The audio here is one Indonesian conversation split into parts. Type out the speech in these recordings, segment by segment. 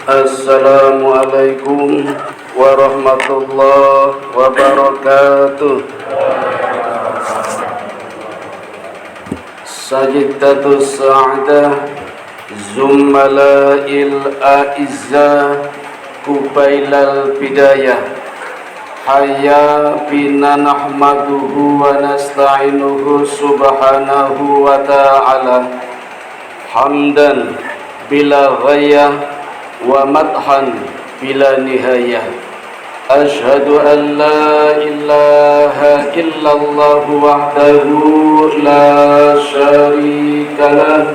Assalamualaikum warahmatullahi wabarakatuh. Sajdatus sa'adah Zummala'il a'izzah Kubailal bidayah. Hayya bina nahmaduhu wa nasta'inuhu subhanahu wa ta'ala hamdan bila ghayah wa madhan bila nihayah. Ashhadu an la ilaha illallah wahdahu la syarika lah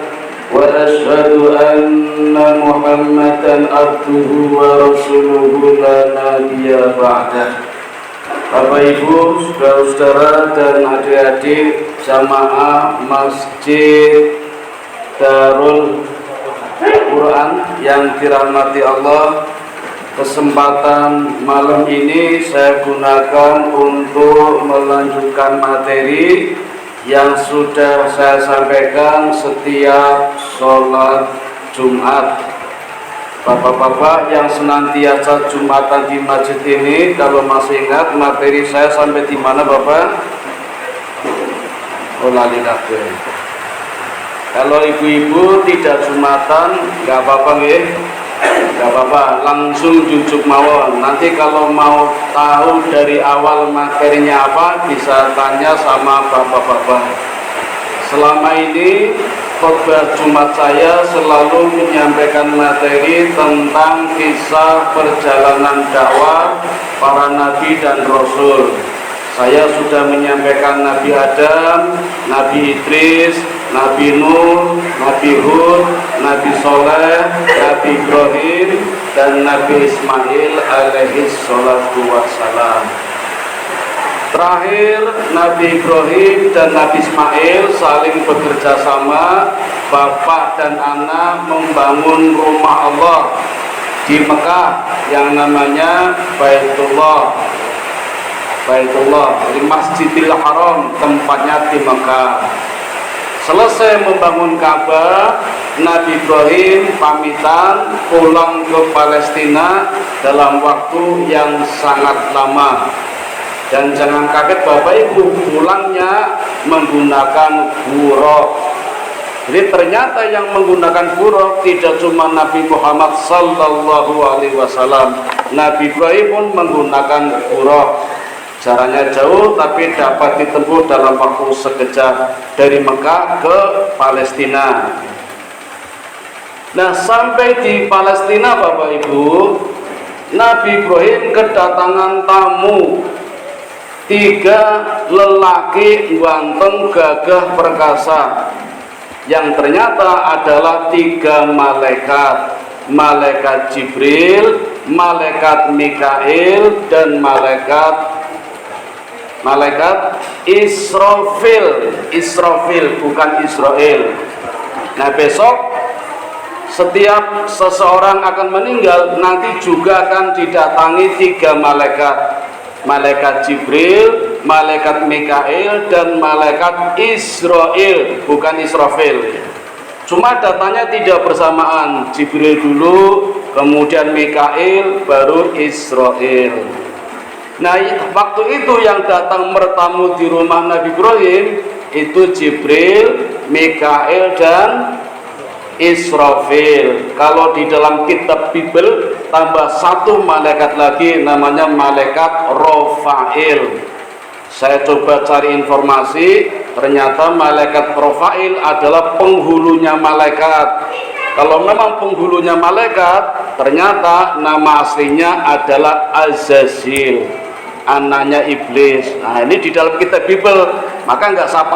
wa ashhadu anna muhammadan abduhu wa rasuluhu la nabiyya ba'dah. Bapak Ibu, saudara-saudara dan adik-adik jamaah Masjid Darul Quran yang dirahmati Allah, kesempatan malam ini saya gunakan untuk melanjutkan materi yang sudah saya sampaikan setiap sholat Jumat. Bapak-bapak yang senantiasa Jumatan di masjid ini, kalau masih ingat materi saya sampai di mana Bapak? Oh, lali kabeh. Kalau ibu-ibu tidak Jumatan, nggak apa-apa ya, nggak apa-apa, langsung jujuk mawon. Nanti kalau mau tahu dari awal materinya apa, bisa tanya sama bapak-bapak. Selama ini khotbah Jumat saya selalu menyampaikan materi tentang kisah perjalanan dakwah para nabi dan rasul. Saya sudah menyampaikan Nabi Adam, Nabi Idris, Nabi Nuh, Nabi Hud, Nabi Soleh, Nabi Ibrahim, dan Nabi Ismail alaihi salatu wassalam. Terakhir, Nabi Ibrahim dan Nabi Ismail saling bekerja sama. Bapak dan anak membangun rumah Allah di Mekah yang namanya Baitullah, di Masjidil Haram, tempatnya di Mekah. Selesai membangun Ka'bah, Nabi Ibrahim pamitan pulang ke Palestina dalam waktu yang sangat lama. Dan jangan kaget Bapak Ibu, pulangnya menggunakan buruk. Jadi ternyata yang menggunakan buruk tidak cuma Nabi Muhammad sallallahu alaihi wasallam. Nabi Ibrahim pun menggunakan buruk. Jaraknya jauh tapi dapat ditempuh dalam waktu sekejap dari Mekah ke Palestina. Nah, sampai di Palestina Bapak Ibu, Nabi Ibrahim kedatangan tamu, 3 lelaki ganteng gagah perkasa yang ternyata adalah 3 malaikat. Malaikat Jibril, malaikat Mikail, dan malaikat Israfil, bukan Israel. Nah, besok setiap seseorang akan meninggal, nanti juga akan didatangi 3 malaikat. Malaikat Jibril, malaikat Mikail, dan malaikat Israel, bukan Israfil. Cuma datanya tidak bersamaan. Jibril dulu, kemudian Mikail, baru Israel. Nah, waktu itu yang datang bertamu di rumah Nabi Ibrahim itu Jibril, Mikail, dan Israfil. Kalau di dalam kitab Bible tambah 1 malaikat lagi, namanya malaikat Rafail. Saya coba cari informasi, ternyata malaikat Rafail adalah penghulunya malaikat. Kalau memang penghulunya malaikat, ternyata nama aslinya adalah Azazil, anaknya iblis. Nah, ini di dalam kitab Bible, maka nggak saya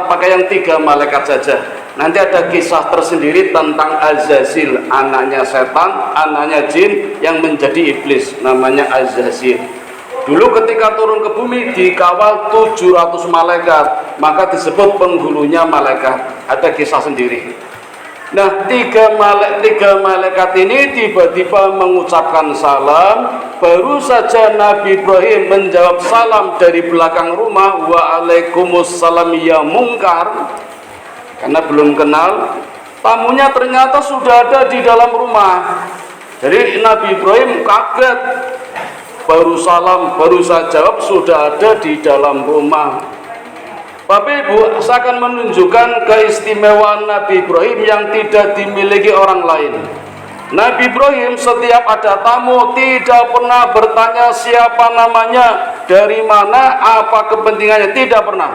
pakai yang 3 malaikat saja. Nanti ada kisah tersendiri tentang Azazil, anaknya setan, anaknya jin yang menjadi iblis, namanya Azazil. Dulu ketika turun ke bumi dikawal 700 malaikat, maka disebut penghulunya malaikat. Ada kisah sendiri. Nah, 3 malaikat ini tiba-tiba mengucapkan salam. Baru saja Nabi Ibrahim menjawab salam dari belakang rumah, "Waalaikumsalam ya mungkar," karena belum kenal. Tamunya ternyata sudah ada di dalam rumah. Jadi Nabi Ibrahim kaget, baru salam, baru saya jawab sudah ada di dalam rumah. Bapak Ibu, saya akan menunjukkan keistimewaan Nabi Ibrahim yang tidak dimiliki orang lain. Nabi Ibrahim setiap ada tamu tidak pernah bertanya siapa namanya, dari mana, apa kepentingannya, tidak pernah.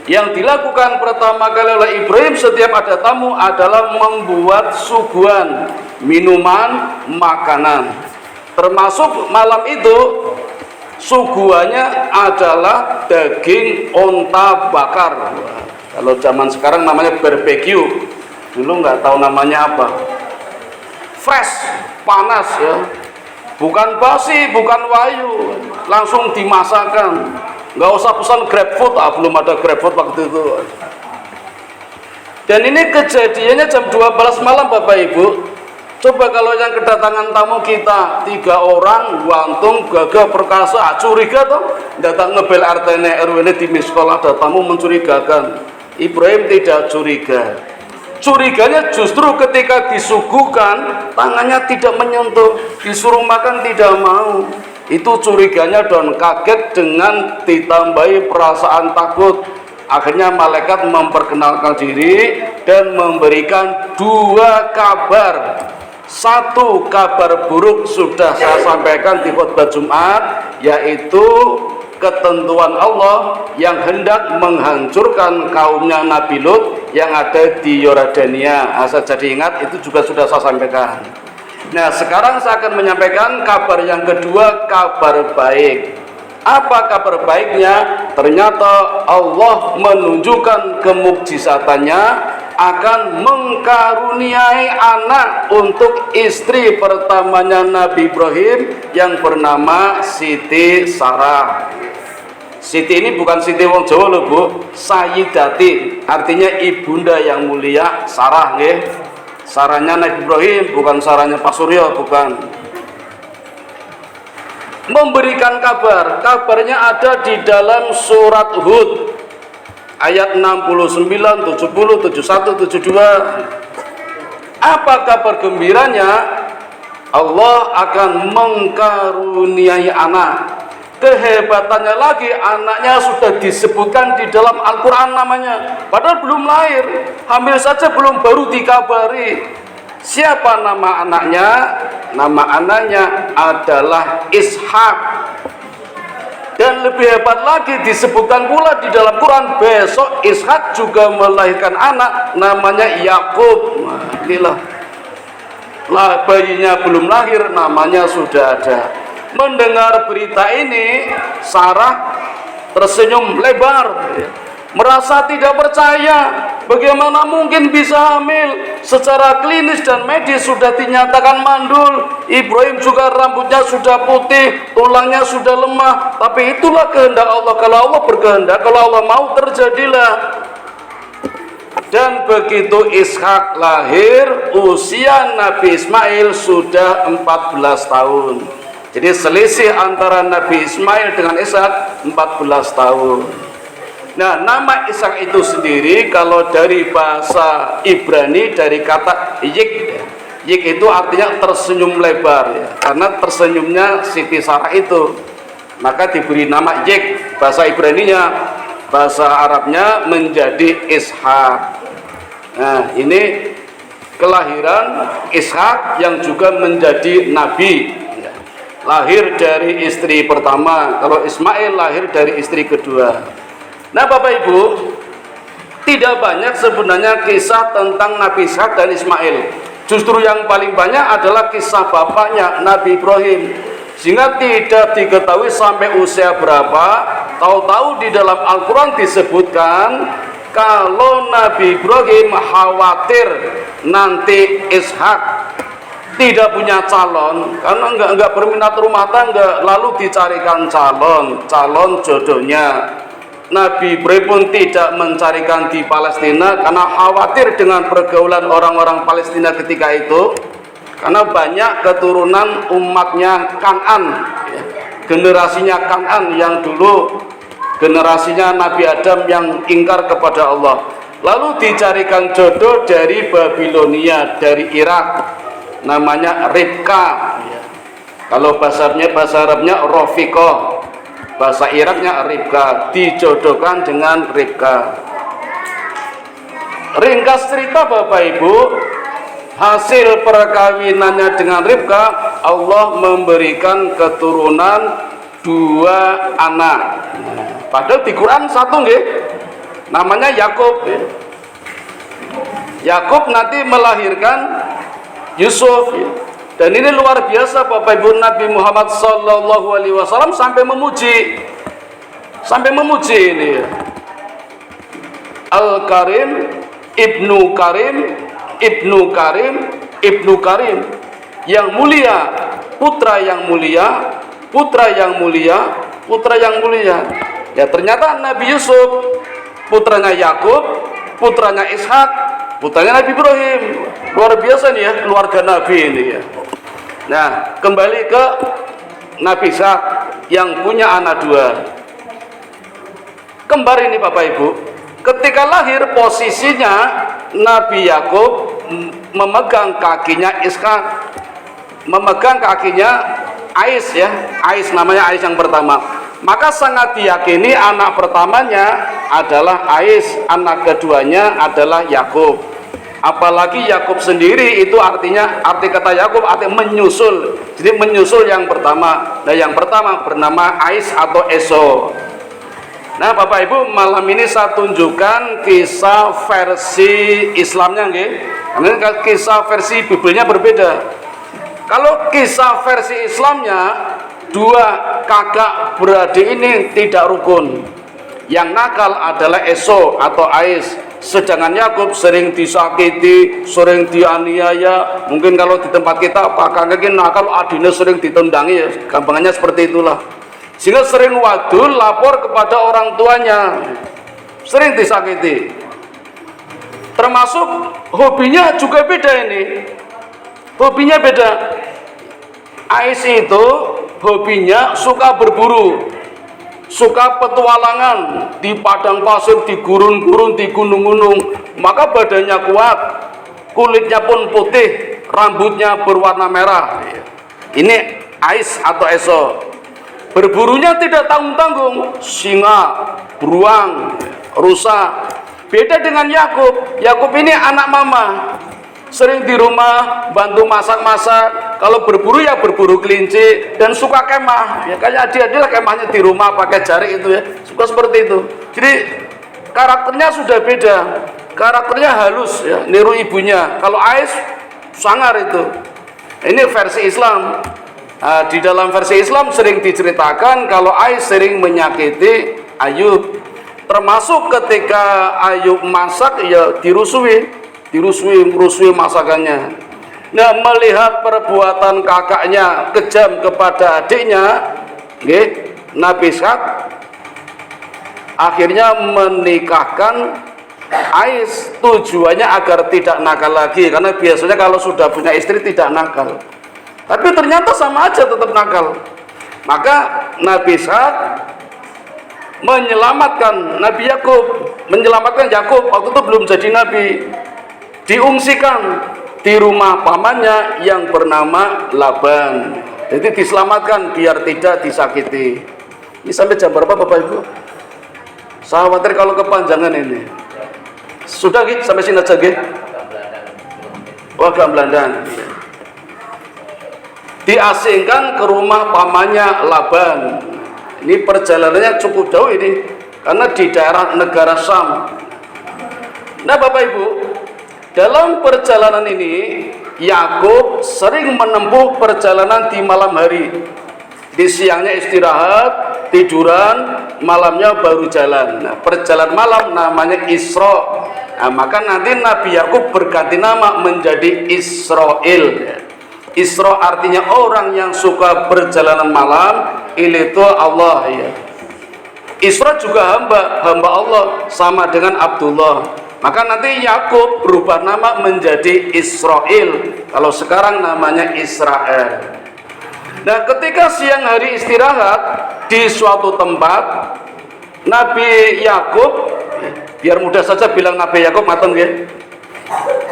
Yang dilakukan pertama kali oleh Ibrahim setiap ada tamu adalah membuat suguhan, minuman, makanan. Termasuk malam itu suguhannya adalah daging onta bakar. Kalau zaman sekarang namanya barbecue, dulu nggak tahu namanya apa. Fresh, panas ya, bukan basi, bukan wayu, langsung dimasakkan. Nggak usah pesan GrabFood, belum ada GrabFood waktu itu. Dan ini kejadiannya jam 12 malam Bapak Ibu. Coba kalau yang kedatangan tamu kita 3 orang, Wantung, Gagah, Perkasa, curiga toh, datang ngebel RT RW di sekolah, ada tamu mencurigakan. Ibrahim tidak curiga. Curiganya justru ketika disuguhkan tangannya tidak menyentuh, disuruh makan tidak mau. Itu curiganya dan kaget dengan ditambahi perasaan takut. Akhirnya malaikat memperkenalkan diri dan memberikan 2 kabar. 1 kabar buruk sudah saya sampaikan di khutbah Jumat, yaitu ketentuan Allah yang hendak menghancurkan kaumnya Nabi Lut yang ada di Yordania. Asal jadi ingat, itu juga sudah saya sampaikan. Nah, sekarang saya akan menyampaikan kabar yang kedua, kabar baik. Apa kabar baiknya? Ternyata Allah menunjukkan kemukjizatannya akan mengkaruniai anak untuk istri pertamanya Nabi Ibrahim yang bernama Siti Sarah. Siti ini bukan Siti wong Jawa loh Bu, Sayyidati, artinya ibunda yang mulia, Sarah nggih. Sarahnya Nabi Ibrahim, bukan sarahnya Pak Suryo, bukan. Memberikan kabar, kabarnya ada di dalam surat Hud ayat 69, 70, 71, 72. Apa kabar gembiranya? Allah akan mengkaruniai anak. Kehebatannya lagi, anaknya sudah disebutkan di dalam Al-Quran namanya, padahal belum lahir, hamil saja belum, baru dikabari. Siapa nama anaknya? Nama anaknya adalah Ishak. Dan lebih hebat lagi, disebutkan pula di dalam Quran, besok Ishak juga melahirkan anak namanya Yakub. Inilah, lah bayinya belum lahir, namanya sudah ada. Mendengar berita ini, Sarah tersenyum lebar, merasa tidak percaya. Bagaimana mungkin bisa hamil? Secara klinis dan medis sudah dinyatakan mandul. Ibrahim juga rambutnya sudah putih, tulangnya sudah lemah. Tapi itulah kehendak Allah. Kalau Allah berkehendak, kalau Allah mau, terjadilah. Dan begitu Ishak lahir, usia Nabi Ismail sudah 14 tahun. Jadi selisih antara Nabi Ismail dengan Ishak 14 tahun. Nah, nama Ishak itu sendiri kalau dari bahasa Ibrani, dari kata yik. Yik itu artinya tersenyum lebar ya. Karena tersenyumnya Siti Sarah itu, maka diberi nama yik. Bahasa Ibraninya, bahasa Arabnya menjadi Ishak. Nah, ini kelahiran Ishak yang juga menjadi nabi. Lahir dari istri pertama, kalau Ismail lahir dari istri kedua. Nah Bapak Ibu, tidak banyak sebenarnya kisah tentang Nabi Ishak dan Ismail. Justru yang paling banyak adalah kisah bapaknya Nabi Ibrahim. Sehingga tidak diketahui sampai usia berapa. Tahu-tahu di dalam Al-Quran disebutkan kalau Nabi Ibrahim khawatir nanti Ishak tidak punya calon, karena enggak berminat rumah tangga, lalu dicarikan calon jodohnya. Nabi Ibrahim pun tidak mencarikan di Palestina karena khawatir dengan pergaulan orang-orang Palestina ketika itu, karena banyak keturunan umatnya Kan'an, generasinya Kan'an yang dulu generasinya Nabi Adam yang ingkar kepada Allah. Lalu dicarikan jodoh dari Babilonia, dari Irak. namanya Ribka. Kalau bahasa Arabnya Rofiqah, bahasa Iraknya Ribka, dijodohkan dengan Ribka. Ringkas cerita Bapak Ibu, hasil perkawinannya dengan Ribka, Allah memberikan keturunan 2 anak. Padahal di Quran 1 nggih, namanya Yakub. Yakub nanti melahirkan Yusuf. Dan ini luar biasa Bapak Ibu, Nabi Muhammad SAW sampai memuji ini Al-Karim, Ibnu Karim, Ibnu Karim, Ibnu Karim, yang mulia, putra yang mulia, putra yang mulia, putra yang mulia. Ya ternyata Nabi Yusuf putranya Yakub, putranya Ishak, putranya Nabi Ibrahim. Luar biasa nih ya keluarga Nabi ini ya. Nah, kembali ke Nabi Ishak yang punya anak 2 kembar ini Bapak Ibu. Ketika lahir, posisinya Nabi Yakub memegang kakinya Ishak, memegang kakinya Ais ya. Ais namanya Ais yang pertama. Maka sangat diyakini anak pertamanya adalah Ais, anak keduanya adalah Yakub. Apalagi Yakub sendiri itu artinya, arti kata Yakub artinya menyusul. Jadi menyusul yang pertama. Nah, yang pertama bernama Ais atau Esau. Nah, Bapak Ibu, malam ini saya tunjukkan kisah versi Islamnya nggih. Karena kisah versi Bibelnya berbeda. Kalau kisah versi Islamnya, 2 kakak beradik ini tidak rukun. Yang nakal adalah Esau atau Ais. Sedangkan Yakub sering disakiti, sering dianiaya. Mungkin kalau di tempat kita kakaknya nakal, adiknya sering ditundangi ya. Gampangannya seperti itulah. Sehingga sering wadul lapor kepada orang tuanya, sering disakiti. Termasuk hobinya juga beda ini. Hobinya beda. Ais itu hobinya suka berburu, suka petualangan di padang pasir, di gurun-gurun, di gunung-gunung. Maka badannya kuat, kulitnya pun putih, rambutnya berwarna merah. Ini Ais atau Esau. Berburunya tidak tanggung-tanggung, singa, beruang, rusa. Beda dengan Yakub. Yakub ini anak mama, sering di rumah bantu masak-masak. Kalau berburu ya berburu kelinci dan suka kemah. Ya kayak dia kemahnya di rumah pakai jari itu ya. Suka seperti itu. Jadi karakternya sudah beda. Karakternya halus ya, niru ibunya. Kalau Ais sangar itu. Ini versi Islam. Nah, di dalam versi Islam sering diceritakan kalau Ais sering menyakiti Ayub. Termasuk ketika Ayub masak ya dirusui masakannya. Nah, melihat perbuatan kakaknya kejam kepada adiknya, Nabi Ishak akhirnya menikahkan Ais, tujuannya agar tidak nakal lagi, karena biasanya kalau sudah punya istri tidak nakal. Tapi ternyata sama aja tetap nakal. Maka Nabi Ishak menyelamatkan Nabi Yakub, menyelamatkan Yakub waktu itu belum jadi nabi. Diungsikan di rumah pamannya yang bernama Laban. Jadi diselamatkan biar tidak disakiti. Ini sampai jam berapa Bapak Ibu? Saya khawatir kalau kepanjangan ini. Sudah gitu sampai sini aja gitu. Agak Belandan. Diasingkan ke rumah pamannya Laban. Ini perjalanannya cukup jauh ini, karena di daerah negara Syam. Nah Bapak Ibu, dalam perjalanan ini Yakub sering menempuh perjalanan di malam hari. Di siangnya istirahat, tiduran, malamnya baru jalan. Nah, perjalanan malam namanya Isra. Nah, maka nanti Nabi Yakub berganti nama menjadi Israel. Isra artinya orang yang suka berjalanan malam, itu Allah ya. Isra juga hamba Allah, sama dengan Abdullah. Maka nanti Yakub berubah nama menjadi Israel. Kalau sekarang namanya Israel. Nah, ketika siang hari istirahat di suatu tempat, Nabi Yakub, biar mudah saja bilang Nabi Yakub, maten nggih.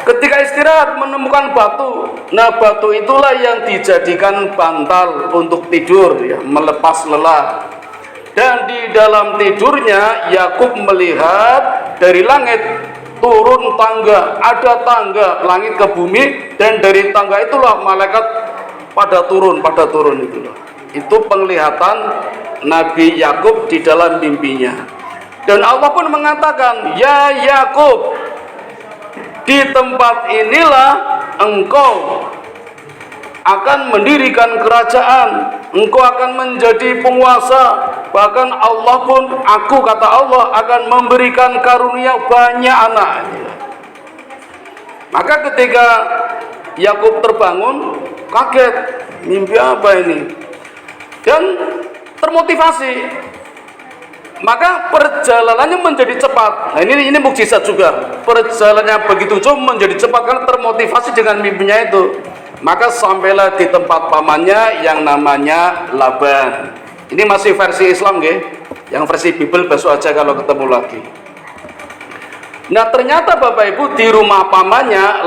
Ketika istirahat menemukan batu. Nah, batu itulah yang dijadikan bantal untuk tidur, ya, melepas lelah. Dan di dalam tidurnya Yakub melihat dari langit turun tangga, ada tangga langit ke bumi, dan dari tangga itulah malaikat pada turun itulah. Itu penglihatan Nabi Yakub di dalam mimpinya. Dan Allah pun mengatakan, "Ya Yakub, di tempat inilah engkau akan mendirikan kerajaan, engkau akan menjadi penguasa, bahkan Allah pun, aku kata Allah, akan memberikan karunia banyak anak." Maka ketika Yakub terbangun, kaget, mimpi apa ini? Dan termotivasi. Maka perjalanannya menjadi cepat. Nah, ini mukjizat juga. Perjalanannya begitu jauh menjadi cepat karena termotivasi dengan mimpinya itu. Maka sampailah di tempat pamannya yang namanya Laban. Ini masih versi Islam, nggih. Yang versi Bible besok aja kalau ketemu lagi. Nah, ternyata Bapak Ibu di rumah pamannya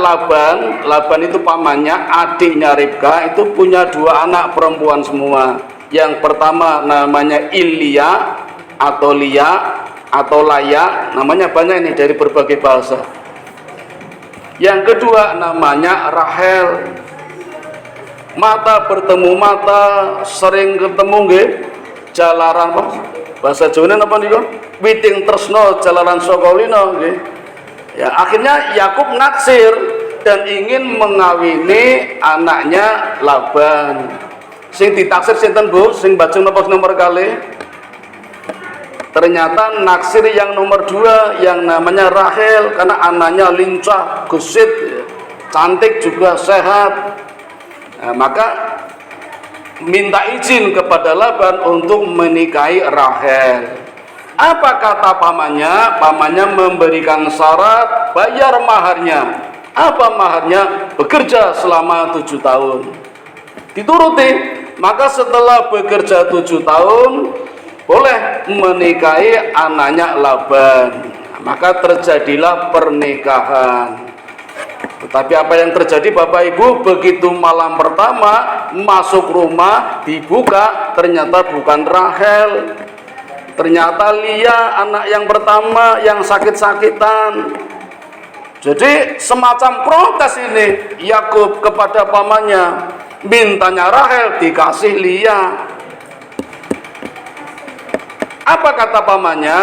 Laban itu pamannya, adiknya Ribka itu punya 2 anak perempuan semua. Yang pertama namanya Ilya atau Lia atau Laya, namanya banyak ini dari berbagai bahasa. Yang kedua namanya Rahel. Mata bertemu mata, sering ketemu nggih, jalaran Mas. Bahasa Jawa napa niku? Witing tresno jalaran Sokolino nggih. Ya, akhirnya Yakub naksir dan ingin mengawini anaknya Laban. Sing ditaksir sinten Bu? Sing bajeng napa nomor kali? Ternyata naksir yang nomor 2 yang namanya Rahel, karena anaknya lincah, gesit, cantik juga sehat. Nah, maka minta izin kepada Laban untuk menikahi Rahel. Apa kata pamannya? Pamannya memberikan syarat bayar maharnya. Apa maharnya? Bekerja selama 7 tahun. Dituruti. Maka setelah bekerja 7 tahun boleh menikahi anaknya Laban. Maka terjadilah pernikahan. Tetapi apa yang terjadi Bapak Ibu? Begitu malam pertama masuk rumah, dibuka, ternyata bukan Rahel, ternyata Lia, anak yang pertama yang sakit-sakitan. Jadi semacam protes ini Yakub kepada pamannya, mintanya Rahel dikasih Lia. Apa kata pamannya?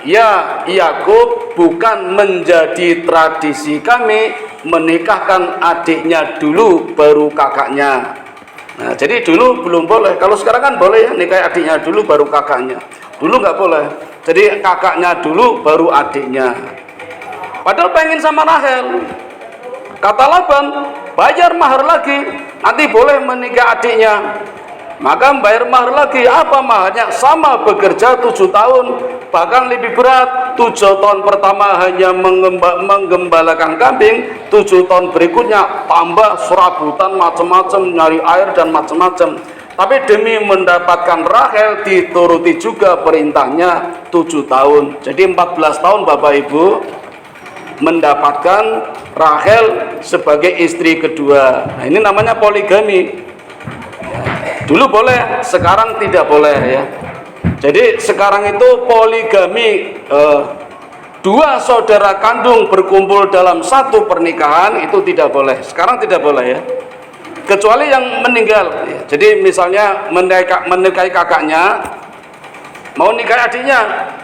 Ya Yakub, bukan menjadi tradisi kami menikahkan adiknya dulu baru kakaknya. Nah, jadi dulu belum boleh. Kalau sekarang kan boleh ya, nikahi adiknya dulu baru kakaknya. Dulu nggak boleh. Jadi kakaknya dulu baru adiknya. Padahal pengen sama Rahel. Kata Laban, bayar mahar lagi, nanti boleh menikah adiknya. Maka bayar mahar lagi. Apa maharnya? Sama, bekerja 7 tahun, bahkan lebih berat. 7 tahun pertama hanya menggembalakan kambing, 7 tahun berikutnya tambah serabutan macam-macam, nyari air dan macam-macam. Tapi demi mendapatkan Rahel dituruti juga perintahnya 7 tahun. Jadi 14 tahun Bapak Ibu mendapatkan Rahel sebagai istri kedua. Nah, ini namanya poligami. Dulu boleh, sekarang tidak boleh ya. Jadi sekarang itu poligami, 2 saudara kandung berkumpul dalam satu pernikahan itu tidak boleh. Sekarang tidak boleh ya. Kecuali yang meninggal. Jadi misalnya menikahi kakaknya, mau nikahi adiknya,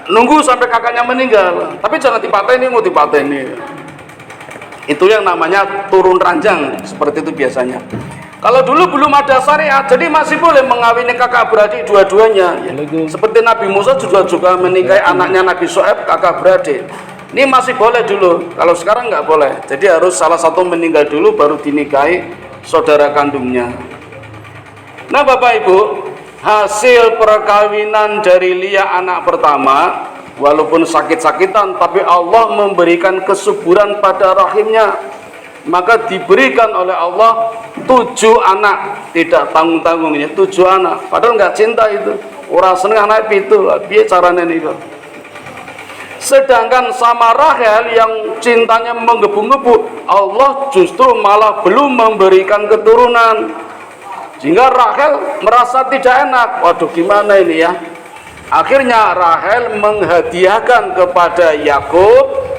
nunggu sampai kakaknya meninggal. Tapi jangan dipateni, mau dipateni. Itu yang namanya turun ranjang, seperti itu biasanya. Kalau dulu belum ada syariat, jadi masih boleh mengawini kakak beradik dua-duanya. Ya. Seperti Nabi Musa juga menikahi anaknya Nabi Shu'aib, kakak beradik. Ini masih boleh dulu. Kalau sekarang nggak boleh. Jadi harus salah satu meninggal dulu baru dinikahi saudara kandungnya. Nah Bapak Ibu, hasil perkawinan dari Lia anak pertama, walaupun sakit-sakitan, tapi Allah memberikan kesuburan pada rahimnya. Maka diberikan oleh Allah 7 anak, tidak tanggung-tanggungnya 7 anak. Padahal nggak cinta itu, orang seneng anak itu, biar caranya nih. Sedangkan sama Rahel yang cintanya menggebu-gebu, Allah justru malah belum memberikan keturunan. Sehingga Rahel merasa tidak enak. Waduh, gimana ini ya? Akhirnya Rahel menghadiahkan kepada Yakub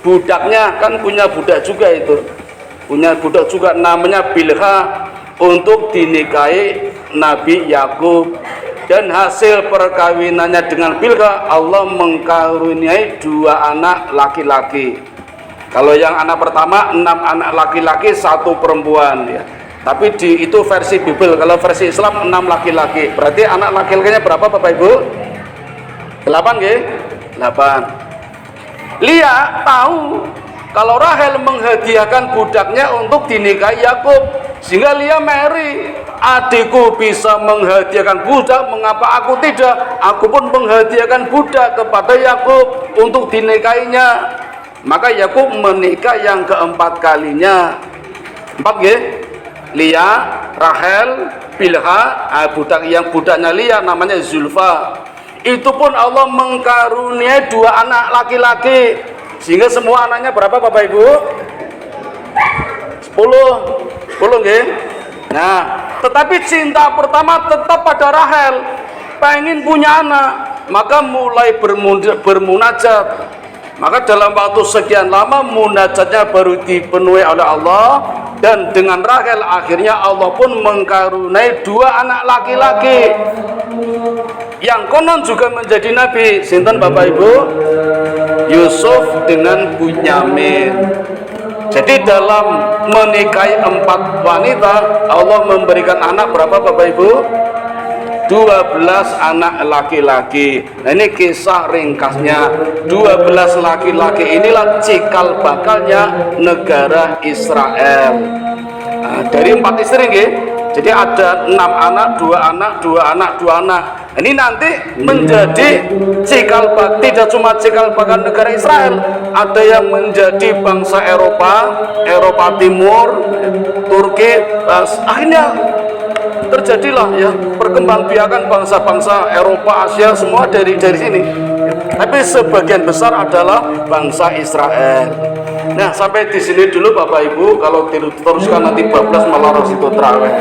budaknya, kan punya budak juga itu. Punya budak juga namanya Bilha, untuk dinikahi Nabi Yakub. Dan hasil perkawinannya dengan Bilha, Allah mengkaruniai 2 anak laki-laki. Kalau yang anak pertama 6 anak laki-laki, 1 perempuan ya. Tapi itu versi Bible. Kalau versi Islam 6 laki-laki. Berarti anak laki-lakinya berapa Bapak Ibu? 8 nggih? 8. Lia tahu kalau Rahel menghadiahkan budaknya untuk dinikahi Yakub, sehingga Lia meri, adikku bisa menghadiahkan budak, mengapa aku tidak? Aku pun menghadiahkan budak kepada Yakub untuk dinikahinya. Maka Yakub menikah yang keempat kalinya. 4 nggih? Lia, Rahel, Bilha, budaknya Lia namanya Zulfa. Itu pun Allah mengkaruniai 2 anak laki-laki, sehingga semua anaknya berapa Bapak Ibu? 10 nggih. Nah, tetapi cinta pertama tetap pada Rahel, pengen punya anak, maka mulai bermunajat. Maka dalam waktu sekian lama munajatnya baru dipenuhi oleh Allah, dan dengan Rahel akhirnya Allah pun mengkaruniai 2 anak laki-laki yang konon juga menjadi nabi. Sinten Bapak Ibu? Yusuf dengan Bunyamin. Jadi dalam menikahi 4 wanita, Allah memberikan anak berapa Bapak Ibu? 12 anak laki-laki. Nah, ini kisah ringkasnya. 12 laki-laki inilah cikal bakalnya negara Israel. Nah, dari 4 istri nggih. Jadi ada 6 anak, 2 anak, 2 anak, 2 anak. Ini nanti menjadi cikal bakal, tidak cuma cikal bakal negara Israel, ada yang menjadi bangsa Eropa Timur, Turki. Akhirnya terjadilah ya perkembangbiakan bangsa-bangsa Eropa, Asia, semua dari sini. Tapi sebagian besar adalah bangsa Israel. Nah, sampai di sini dulu Bapak Ibu. Kalau diteruskan nanti bablas malah itu terawih.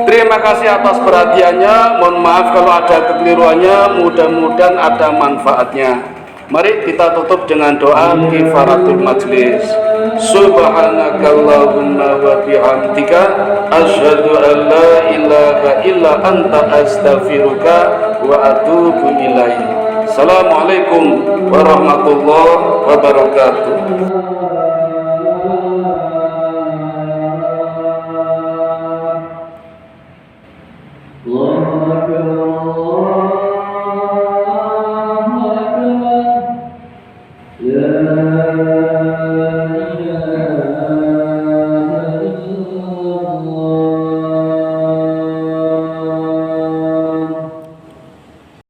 Terima kasih atas perhatiannya. Mohon maaf kalau ada kekeliruannya. Mudah-mudahan ada manfaatnya. Mari kita tutup dengan doa kifaratul majlis. Subhanakallahumma wa bihamdika asyhadu an la ilaha illa anta astaghfiruka wa atubu ilaik. Assalamualaikum warahmatullahi wabarakatuh. Ya